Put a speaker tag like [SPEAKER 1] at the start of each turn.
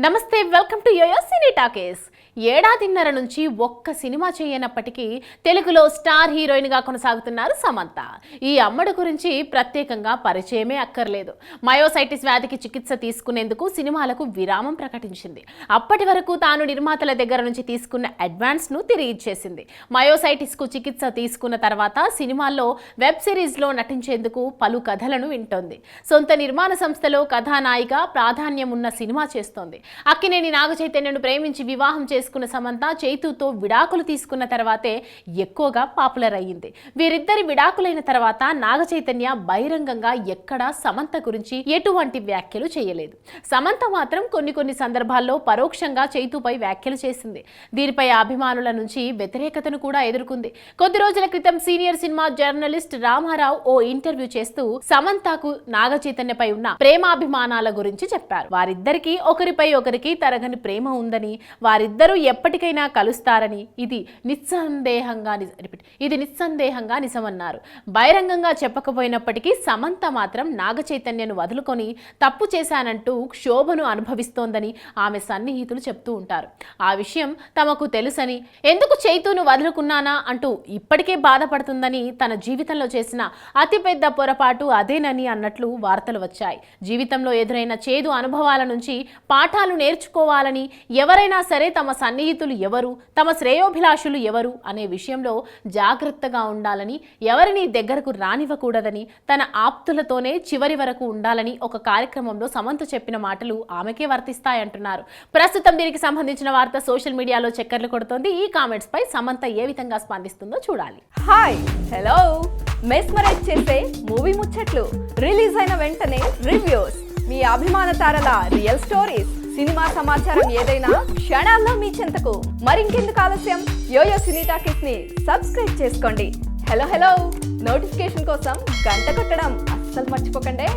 [SPEAKER 1] నమస్తే, welcome to yoyo cine talkies. ఏడాదిన్నర నుంచి ఒక్క సినిమా చేయనప్పటికీ తెలుగులో స్టార్ హీరోయిన్గా కొనసాగుతున్నారు సమంత. ఈ అమ్మడు గురించి ప్రత్యేకంగా పరిచయమే అక్కర్లేదు. మయోసైటిస్ వ్యాధికి చికిత్స తీసుకునేందుకు సినిమాలకు విరామం ప్రకటించింది. అప్పటి వరకు తాను నిర్మాతల దగ్గర నుంచి తీసుకున్న అడ్వాన్స్ను తిరిగి ఇచ్చేసింది. మయోసైటిస్కు చికిత్స తీసుకున్న తర్వాత సినిమాల్లో వెబ్ సిరీస్లో నటించేందుకు పలు కథలను వింటోంది. సొంత నిర్మాణ సంస్థలో కథానాయిగా ప్రాధాన్యం ఉన్న సినిమా చేస్తోంది. అక్కినేని నాగచైతన్యను ప్రేమించి వివాహం చేసుకున్న సమంత చైతుతో విడాకులు తీసుకున్న తర్వాతే ఎక్కువగా పాపులర్ అయ్యింది. వీరిద్దరి విడాకులైన తర్వాత నాగచైతన్య బహిరంగంగా ఎక్కడా సమంత గురించి ఎటువంటి వ్యాఖ్యలు చేయలేదు. సమంత మాత్రం కొన్ని సందర్భాల్లో పరోక్షంగా చైతుపై వ్యాఖ్యలు చేసింది. దీనిపై అభిమానుల నుంచి వ్యతిరేకతను కూడా ఎదుర్కొంది. కొద్ది రోజుల క్రితం సీనియర్ సినిమా జర్నలిస్ట్ రామారావు ఓ ఇంటర్వ్యూ చేస్తూ సమంతకు నాగచైతన్యపై ఉన్న ప్రేమాభిమానాల గురించి చెప్పారు. వారిద్దరికీ ఒకరికి తరగని ప్రేమ ఉందని, వారిద్దరూ ఎప్పటికైనా కలుస్తారని ఇది నిస్సందేహంగా నిజమన్నారు. బహిరంగంగా చెప్పకపోయినప్పటికీ సమంత మాత్రం నాగచైతన్యను వదులుకొని తప్పు చేశానంటూ క్షోభను అనుభవిస్తోందని ఆమె సన్నిహితులు చెప్తూ ఉంటారు. ఆ విషయం తమకు తెలుసని, ఎందుకు చైతును వదులుకున్నానా అంటూ ఇప్పటికే బాధపడుతుందని, తన జీవితంలో చేసిన అతిపెద్ద పొరపాటు అదేనని అన్నట్లు వార్తలు వచ్చాయి. జీవితంలో ఎదురైన చేదు అనుభవాల నుంచి పాఠాలు నేర్చుకోవాలని, ఎవరైనా సరే తమ సన్నిహితులు ఎవరు, తమ శ్రేయోభిలాషులు ఎవరు అనే విషయంలో జాగ్రత్తగా ఉండాలని, ఎవరిని దగ్గరకు రానివ్వకూడదని, తన ఆప్తులతోనే చివరి వరకు ఉండాలని ఒక కార్యక్రమంలో సమంత చెప్పిన మాటలు ఆమెకే వర్తిస్తాయంటున్నారు. ప్రస్తుతం దీనికి సంబంధించిన వార్త సోషల్ మీడియాలో చక్కర్లు కొడుతోంది. ఈ కామెంట్స్ పై సమంత ఏ విధంగా స్పందిస్తుందో చూడాలి.
[SPEAKER 2] హాయ్, హలో, మెస్మరైజ్ చేసే మూవీ ముచ్చట్లు, రిలీజ్ అయిన వెంటనే రివ్యూస్, మీ అభిమాన తారల రియల్ స్టోరీస్, సినిమా సమాచారం ఏదైనా క్షణాల్లో మీ చెంతకు. మరింకెందుకు ఆలస్యం, యోయో సినీ టాకీస్ ని సబ్స్క్రైబ్ చేసుకోండి. హలో, నోటిఫికేషన్ కోసం గంట కొట్టడం అస్సలు మర్చిపోకండి.